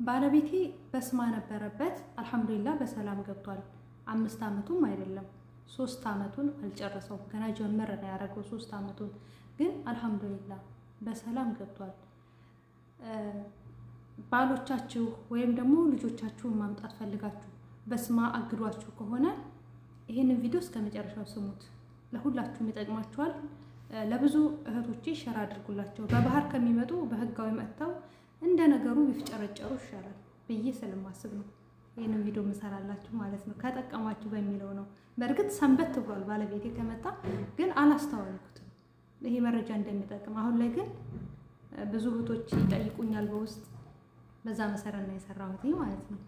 ባለቤቴ በስማ ነበረበት። አልሐምዱሊላህ በሰላም ገብቷል። 5 ዓመቱም አይደለም 3 ዓመቱን አልጨረሰውም። ገና ጀመረ ነው ያደረገው 3 ዓመቱን ግን አልሐምዱሊላህ በሰላም ገብቷል። ባሎቻችሁ ወይም ደግሞ ልጆቻችሁን ማምጣት ፈልጋችሁ በስማ አግዷችሁ ከሆነ ይሄንን ቪዲዮ እስከ መጨረሻው ስሙት። ለሁላችሁም ይጠቅማችኋል። ለብዙ እህቶቼ ሸር አድርጉላቸው። በባህር ከሚመጡ በህጋዊ መጥተው እንደ ነገሩ ቢፍጨረጨሩ ይሻላል ብዬ ስለማስብ ነው ይሄንን ቪዲዮ መሰራላችሁ ማለት ነው። ከጠቀማችሁ በሚለው ነው። በእርግጥ ሰንበት ብሏል ባለቤቴ ከመጣ ግን አላስተዋልኩትም ይሄ መረጃ እንደሚጠቅም። አሁን ላይ ግን ብዙ እህቶች ይጠይቁኛል በውስጥ፣ በዛ መሰረት ነው የሰራሁት ማለት ነው።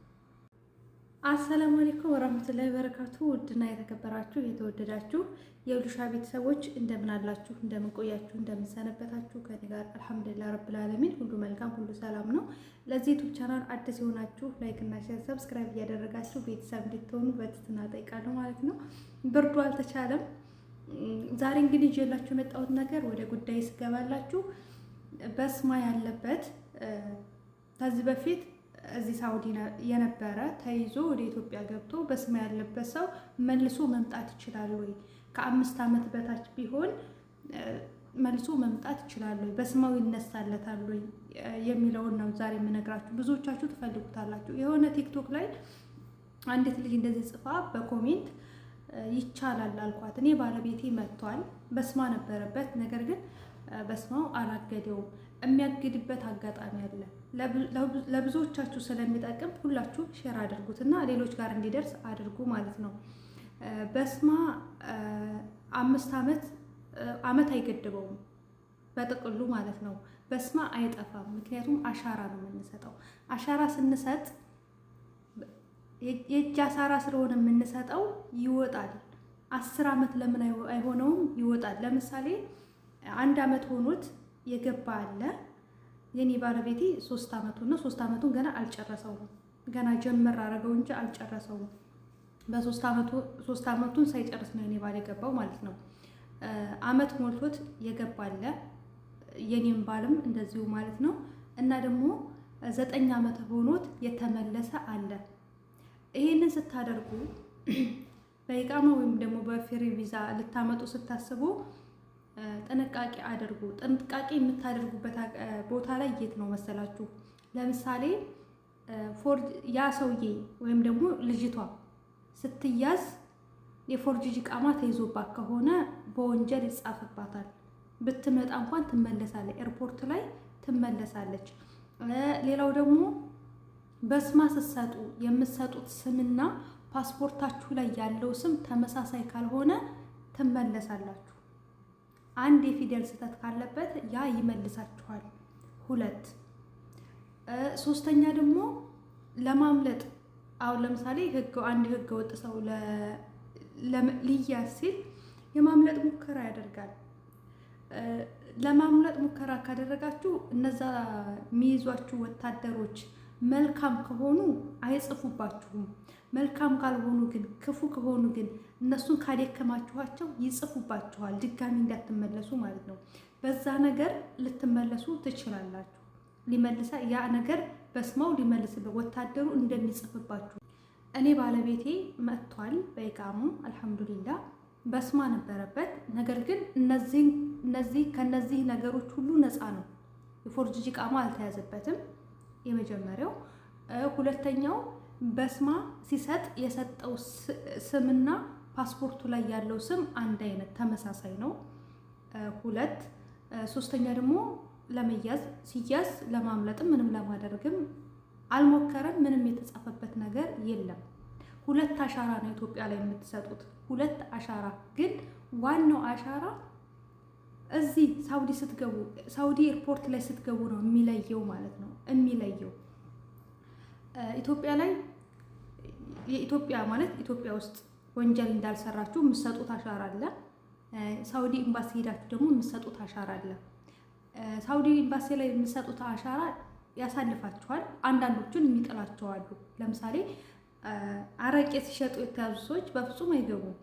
አሰላሙ አለይኩም ወራህመቱላሂ ወበረካቱ። ውድና የተከበራችሁ የተወደዳችሁ የሉሻ ቤተሰቦች እንደምን አላችሁ? እንደምን ቆያችሁ? እንደምን ሰነበታችሁ? ከኔ ጋር አልሐምዱሊላህ ረብል ዓለሚን ሁሉ መልካም፣ ሁሉ ሰላም ነው። ለዚህ ዩቲዩብ ቻናል አዲስ የሆናችሁ ላይክ እና ሼር፣ ሰብስክራይብ እያደረጋችሁ ቤተሰብ እንድትሆኑ በትህትና እጠይቃለሁ ማለት ነው። ብርዱ አልተቻለም። ዛሬ እንግዲህ ይዤላችሁ የመጣሁት ነገር ወደ ጉዳይ ስገባላችሁ በስማ ያለበት ከዚህ በፊት እዚህ ሳውዲ የነበረ ተይዞ ወደ ኢትዮጵያ ገብቶ በስማ ያለበት ሰው መልሶ መምጣት ይችላል ወይ? ከ5 ዓመት በታች ቢሆን መልሶ መምጣት ይችላል ወይ? በስማው ይነሳለታል ወይ የሚለውን ነው ዛሬ የምነግራችሁ። ብዙዎቻችሁ ትፈልጉታላችሁ። የሆነ ቲክቶክ ላይ አንዲት ልጅ እንደዚህ ጽፋ በኮሜንት ይቻላል አልኳት። እኔ ባለቤቴ መጥቷል፣ በስማ ነበረበት፣ ነገር ግን በስማው አላገደውም። የሚያግድበት አጋጣሚ አለ። ለብዙዎቻችሁ ስለሚጠቅም ሁላችሁ ሼር አድርጉትና ሌሎች ጋር እንዲደርስ አድርጉ ማለት ነው። በስማ 5 ዓመት አይገድበውም በጥቅሉ ማለት ነው። በስማ አይጠፋም። ምክንያቱም አሻራ ነው የምንሰጠው። አሻራ ስንሰጥ የእጅ አሻራ ስለሆነ የምንሰጠው ይወጣል። 10 ዓመት ለምን አይሆነውም? ይወጣል። ለምሳሌ 1 ዓመት ሆኖት የገባ አለ። የኔ ባለቤቴ 3 ዓመቱ ነው። 3 ዓመቱን ገና አልጨረሰውም። ገና ጀመር አደረገው እንጂ አልጨረሰውም። በ3 ዓመቱን ሳይጨርስ ነው የኔ ባል የገባው ማለት ነው። ዓመት ሞልቶት የገባ አለ። የኔም ባልም እንደዚሁ ማለት ነው። እና ደግሞ 9 ዓመት ሆኖት የተመለሰ አለ። ይሄንን ስታደርጉ በኢቃማ ወይም ደግሞ በፍሪ ቪዛ ልታመጡ ስታስቡ ጥንቃቄ አድርጉ። ጥንቃቄ የምታደርጉበት ቦታ ላይ የት ነው መሰላችሁ? ለምሳሌ ያ ሰውዬ ወይም ደግሞ ልጅቷ ስትያዝ የፎርጅ ኢቃማ ተይዞባት ከሆነ በወንጀል ይጻፍባታል። ብትመጣ እንኳን ትመለሳለች፣ ኤርፖርት ላይ ትመለሳለች። ሌላው ደግሞ በስማ ስትሰጡ የምትሰጡት ስምና ፓስፖርታችሁ ላይ ያለው ስም ተመሳሳይ ካልሆነ ትመለሳላችሁ። አንድ የፊደል ስህተት ካለበት ያ ይመልሳችኋል። 2 3ኛ ደግሞ ለማምለጥ አሁን ለምሳሌ አንድ ህገ ወጥ ሰው ሊያዝ ሲል የማምለጥ ሙከራ ያደርጋል። ለማምለጥ ሙከራ ካደረጋችሁ እነዛ የሚይዟችሁ ወታደሮች መልካም ከሆኑ አይጽፉባችሁም። መልካም ካልሆኑ ግን ክፉ ከሆኑ ግን እነሱን ካደከማችኋቸው ይጽፉባችኋል፣ ድጋሚ እንዳትመለሱ ማለት ነው። በዛ ነገር ልትመለሱ ትችላላችሁ። ያ ነገር በስማው ሊመልስበት ወታደሩ እንደሚጽፍባችሁ። እኔ ባለቤቴ መጥቷል በኢቃሙ አልሐምዱሊላህ በስማ ነበረበት። ነገር ግን ከነዚህ ነገሮች ሁሉ ነፃ ነው። የፎርጅ ኢቃማ አልተያዘበትም። የመጀመሪያው። 2ኛው በስማ ሲሰጥ የሰጠው ስምና ፓስፖርቱ ላይ ያለው ስም አንድ አይነት ተመሳሳይ ነው። 2 3ኛ ደግሞ ሲያዝ ለማምለጥም ምንም ለማድረግም አልሞከረም። ምንም የተጻፈበት ነገር የለም። 2 አሻራ ነው ኢትዮጵያ ላይ የምትሰጡት። 2 አሻራ ግን ዋናው አሻራ እዚህ ሳውዲ ኤርፖርት ላይ ስትገቡ ነው የሚለየው ማለት ነው። የሚለየው ኢትዮጵያ ላይ የኢትዮጵያ ማለት ኢትዮጵያ ውስጥ ወንጀል እንዳልሰራችሁ የምትሰጡት አሻራ አለ። ሳውዲ ኤምባሲ ሄዳችሁ ደግሞ የምትሰጡት አሻራ አለ። ሳውዲ ኤምባሲ ላይ የምትሰጡት አሻራ ያሳልፋችኋል። አንዳንዶቹን የሚጥላቸው አሉ። ለምሳሌ አረቄ ሲሸጡ የተያዙ ሰዎች በፍጹም አይገቡም፣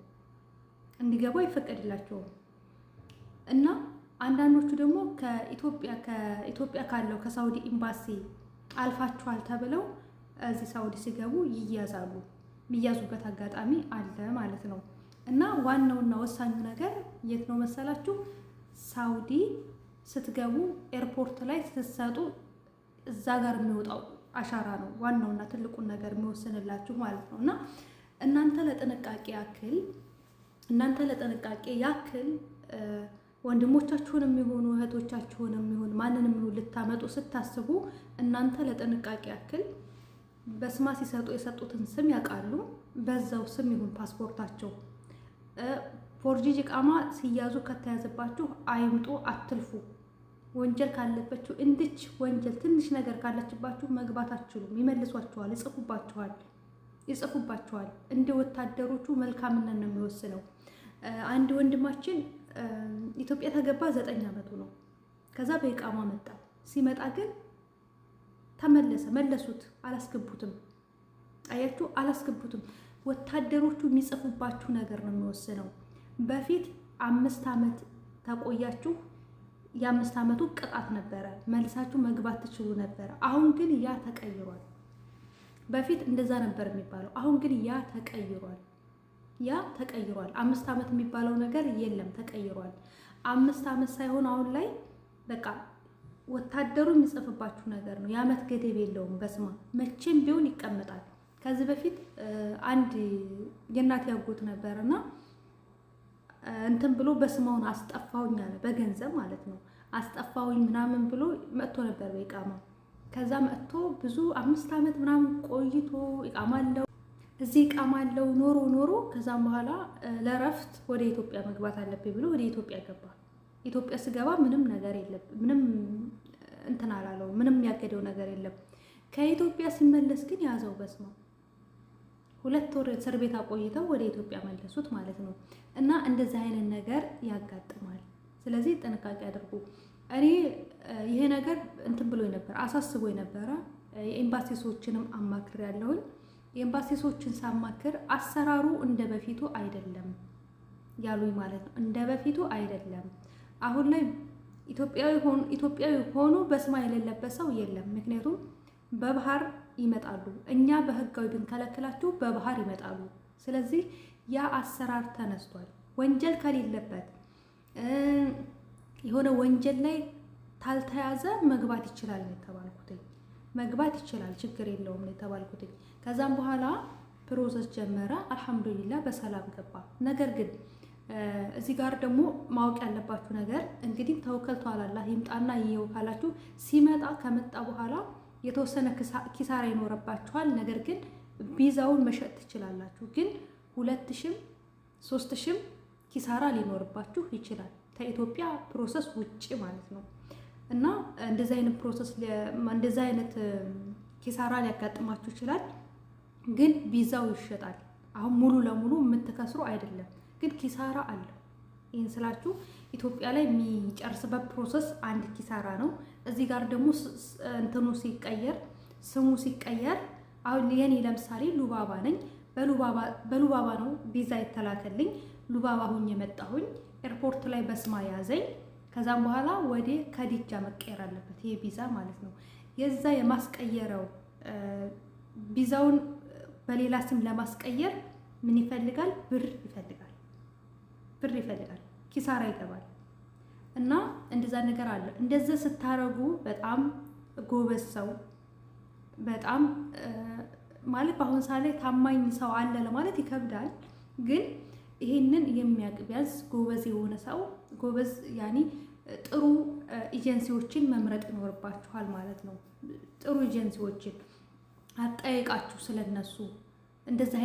እንዲገቡ አይፈቀድላቸውም። እና አንዳንዶቹ ደግሞ ከኢትዮጵያ ካለው ከሳውዲ ኤምባሲ አልፋችኋል ተብለው እዚህ ሳውዲ ሲገቡ ይያዛሉ። የሚያዙበት አጋጣሚ አለ ማለት ነው። እና ዋናውና ወሳኙ ነገር የት ነው መሰላችሁ? ሳውዲ ስትገቡ ኤርፖርት ላይ ስትሰጡ እዛ ጋር የሚወጣው አሻራ ነው ዋናውና ትልቁን ነገር የሚወስንላችሁ ማለት ነው። እና እናንተ ለጥንቃቄ ያክል ወንድሞቻችሁንም የሚሆኑ እህቶቻችሁንም የሚሆኑ ማንንም ይሁን ልታመጡ ስታስቡ እናንተ ለጥንቃቄ ያክል በስማ ሲሰጡ የሰጡትን ስም ያውቃሉ። በዛው ስም ይሁን ፓስፖርታቸው። ፎርጂጅ ቃማ ሲያዙ ከተያዘባችሁ አይምጡ፣ አትልፉ። ወንጀል ካለባችሁ እንድች ወንጀል ትንሽ ነገር ካለችባችሁ መግባት አትችሉም። ይመልሷችኋል፣ ይጽፉባችኋል። እንደ ወታደሮቹ መልካምነት ነው የሚወስነው። አንድ ወንድማችን ኢትዮጵያ ተገባ 9 ዓመቱ ነው። ከዛ በኢቃማ መጣ። ሲመጣ ግን መለሱት፣ አላስገቡትም። አያችሁ፣ አላስገቡትም። ወታደሮቹ የሚጽፉባችሁ ነገር ነው የሚወስነው። በፊት 5 ዓመት ተቆያችሁ፣ የ5 ዓመቱ ቅጣት ነበረ፣ መልሳችሁ መግባት ትችሉ ነበረ። አሁን ግን ያ ተቀይሯል። በፊት እንደዛ ነበር የሚባለው፣ አሁን ግን ያ ተቀይሯል። 5 ዓመት የሚባለው ነገር የለም፣ ተቀይሯል። 5 ዓመት ሳይሆን አሁን ላይ በቃ ወታደሩ የሚጽፍባችሁ ነገር ነው። የዓመት ገደብ የለውም። በስማ መቼም ቢሆን ይቀመጣል። ከዚህ በፊት አንድ የእናት ያጎት ነበርና እንትን ብሎ በስማውን አስጠፋውኝ አለ፣ በገንዘብ ማለት ነው። አስጠፋውኝ ምናምን ብሎ መጥቶ ነበር በኢቃማ። ከዛ መጥቶ ብዙ 5 ዓመት ምናምን ቆይቶ ኢቃማ አለው፣ እዚህ ኢቃማ አለው ኖሮ ከዛም በኋላ ለረፍት ወደ ኢትዮጵያ መግባት አለብኝ ብሎ ወደ ኢትዮጵያ ገባ። ኢትዮጵያ ስገባ ምንም ነገር የለም፣ ምንም እንትን አላለው፣ ምንም ያገደው ነገር የለም። ከኢትዮጵያ ሲመለስ ግን ያዘው በስማ 2 ወር እስር ቤት አቆይተው ወደ ኢትዮጵያ መለሱት ማለት ነው። እና እንደዚህ አይነት ነገር ያጋጥማል። ስለዚህ ጥንቃቄ አድርጉ። እኔ ይሄ ነገር እንትን ብሎ ነበር፣ አሳስቦ ነበረ። የኤምባሲ ሰዎችንም አማክር ያለሁኝ። የኤምባሲ ሰዎችን ሳማክር አሰራሩ እንደ በፊቱ አይደለም ያሉኝ ማለት ነው። እንደ በፊቱ አይደለም። አሁን ላይ ኢትዮጵያዊ ሆኖ በስማ የሌለበት ሰው የለም። ምክንያቱም በባህር ይመጣሉ። እኛ በህጋዊ ብንከለክላችሁ በባህር ይመጣሉ። ስለዚህ ያ አሰራር ተነስቷል። ወንጀል ከሌለበት የሆነ ወንጀል ላይ ታልተያዘ መግባት ይችላል ነው የተባልኩት። መግባት ይችላል፣ ችግር የለውም ነው የተባልኩት። ከዛም በኋላ ፕሮሰስ ጀመረ። አልሐምዱሊላህ በሰላም ገባ። ነገር ግን እዚህ ጋር ደግሞ ማወቅ ያለባችሁ ነገር እንግዲህ ተወከልቱ አላህ ይምጣና ይየው ካላችሁ ሲመጣ ከመጣ በኋላ የተወሰነ ኪሳራ ይኖርባችኋል። ነገር ግን ቪዛውን መሸጥ ትችላላችሁ። ግን 2000 3000 ኪሳራ ሊኖርባችሁ ይችላል፣ ከኢትዮጵያ ፕሮሰስ ውጪ ማለት ነው። እና እንደዚህ አይነት ኪሳራ ሊያጋጥማችሁ ይችላል። ግን ቪዛው ይሸጣል። አሁን ሙሉ ለሙሉ የምትከስሩ አይደለም፣ ግን ኪሳራ አለው። ይህን ስላችሁ ኢትዮጵያ ላይ የሚጨርስበት ፕሮሰስ አንድ ኪሳራ ነው። እዚህ ጋር ደግሞ እንትኑ ሲቀየር፣ ስሙ ሲቀየር፣ አሁን የኔ ለምሳሌ ሉባባ ነኝ። በሉባባ ነው ቪዛ የተላከልኝ። ሉባባ ሁኝ የመጣሁኝ ኤርፖርት ላይ በስማ ያዘኝ። ከዛም በኋላ ወደ ከዲጃ መቀየር አለበት ይሄ ቪዛ ማለት ነው። የዛ የማስቀየረው ቪዛውን በሌላ ስም ለማስቀየር ምን ይፈልጋል? ብር ይፈልጋል። ኪሳራ ይገባል። እና እንደዛ ነገር አለ። እንደዛ ስታረጉ በጣም ጎበዝ ሰው በጣም ማለት በአሁን ሰዓት ላይ ታማኝ ሰው አለ ለማለት ይከብዳል። ግን ይሄንን የሚያውቅ ቢያንስ ጎበዝ የሆነ ሰው ጎበዝ ያኒ ጥሩ ኤጀንሲዎችን መምረጥ ይኖርባችኋል ማለት ነው። ጥሩ ኤጀንሲዎችን አጠያይቃችሁ ስለነሱ እንደዚህ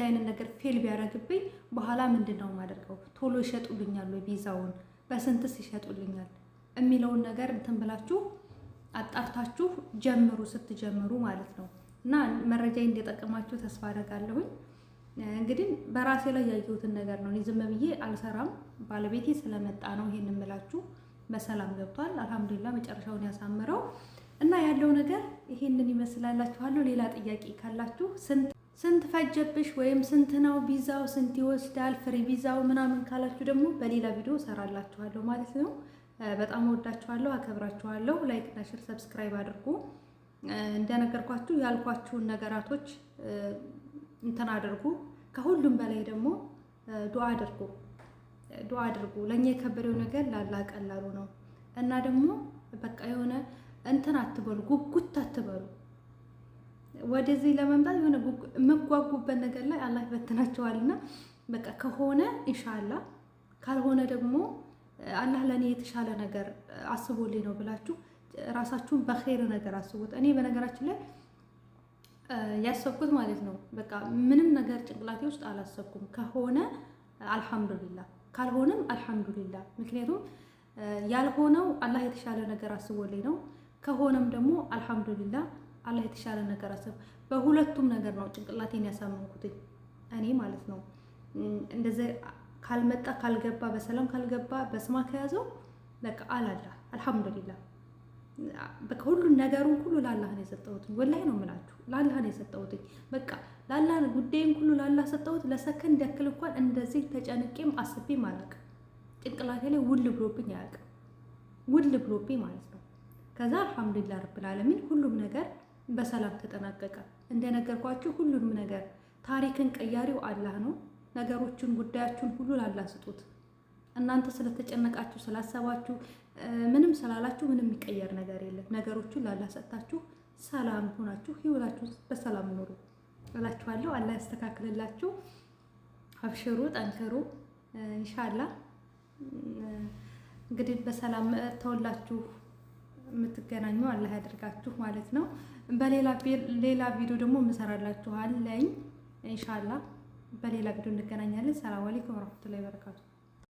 አይነት ነገር ፌል ቢያደርግብኝ በኋላ ምንድነው የማደርገው? ቶሎ ይሸጡልኛል ወይ ቪዛውን በስንትስ ይሸጡልኛል የሚለውን ነገር እንትን ብላችሁ አጣርታችሁ ስትጀምሩ ማለት ነው። እና መረጃ እንደጠቀማችሁ ተስፋ አደርጋለሁኝ። እንግዲህ በራሴ ላይ ያየሁትን ነገር ነው። ዝም ብዬ አልሰራም። ባለቤቴ ስለመጣ ነው ይሄን እምላችሁ። በሰላም ገብቷል አልሐምዱሊላህ፣ መጨረሻውን ያሳምረው። እና ያለው ነገር ይሄንን ይመስላላችኋለሁ። ሌላ ጥያቄ ካላችሁ ስንት ፈጀብሽ ወይም ስንት ነው ቪዛው፣ ስንት ይወስዳል ፍሪ ቪዛው ምናምን ካላችሁ ደግሞ በሌላ ቪዲዮ ሰራላችኋለሁ ማለት ነው። በጣም ወዳችኋለሁ፣ አከብራችኋለሁ። ላይክ እና ሼር ሰብስክራይብ አድርጉ። እንደነገርኳችሁ ያልኳችሁን ነገራቶች እንትን አድርጉ። ከሁሉም በላይ ደግሞ ዱዓ አድርጉ። ለኛ የከበደው ነገር ላላህ ቀላሉ ነው እና ደግሞ በቃ የሆነ እንትን አትበሉ፣ ጉጉት አትበሉ። ወደዚህ ለመምጣት የሆነ የምጓጉበት ነገር ላይ አላህ ይፈትናቸዋልና በቃ ከሆነ ኢንሻአላህ፣ ካልሆነ ደግሞ አላህ ለኔ የተሻለ ነገር አስቦልኝ ነው ብላችሁ ራሳችሁን በኸይር ነገር አስቡት። እኔ በነገራችን ላይ ያሰብኩት ማለት ነው በቃ ምንም ነገር ጭንቅላቴ ውስጥ አላሰብኩም። ከሆነ አልሐምዱሊላህ፣ ካልሆነም አልሐምዱሊላህ። ምክንያቱም ያልሆነው አላህ የተሻለ ነገር አስቦልኝ ነው፣ ከሆነም ደግሞ አልሐምዱሊላህ አላህ የተሻለ ነገር አስብ። በሁለቱም ነገር ነው ጭንቅላቴን ያሳመንኩት እኔ ማለት ነው። እንደዚህ ካልመጣ ካልገባ፣ በሰላም ካልገባ፣ በስማ ከያዘው በቃ አላህ አልሐምዱሊላህ። በቃ ሁሉን ነገሩን ሁሉ ለአላህ ነው የሰጠሁት። ወላሂ ነው የምላችሁ፣ ለአላህ ነው የሰጠሁት። በቃ ለአላህ ነው ጉዳይን ሁሉ ለአላህ ሰጠሁት። ለሰከንድ ያክል እንኳን እንደዚህ ተጨንቄም አስቤም አላውቅም። ጭንቅላቴ ላይ ውል ብሎብኝ አያውቅም። ውል ብሎብኝ ማለት ነው። ከዛ አልሐምዱሊላህ ረብል ዓለሚን ሁሉም ነገር በሰላም ተጠናቀቀ። እንደነገርኳችሁ ሁሉንም ነገር ታሪክን ቀያሪው አላህ ነው። ነገሮችን ጉዳያችሁን ሁሉ ለአላህ ስጡት። እናንተ ስለተጨነቃችሁ ስላሰባችሁ ምንም ስላላችሁ ምንም የሚቀየር ነገር የለም። ነገሮችን ለአላህ ሰጥታችሁ ሰላም ሆናችሁ ህይወታችሁ በሰላም ኑሩ እላችኋለሁ። አላህ ያስተካክልላችሁ። አብሽሩ፣ ጠንክሩ። ኢንሻአላህ እንግዲህ በሰላም ተወላችሁ የምትገናኙ አላህ ያደርጋችሁ ማለት ነው። በሌላ ቪዲዮ ደግሞ እንሰራላችኋለኝ ኢንሻአላህ። በሌላ ቪዲዮ እንገናኛለን። ሰላም አለይኩም ወራህመቱላሂ ወበረካቱ።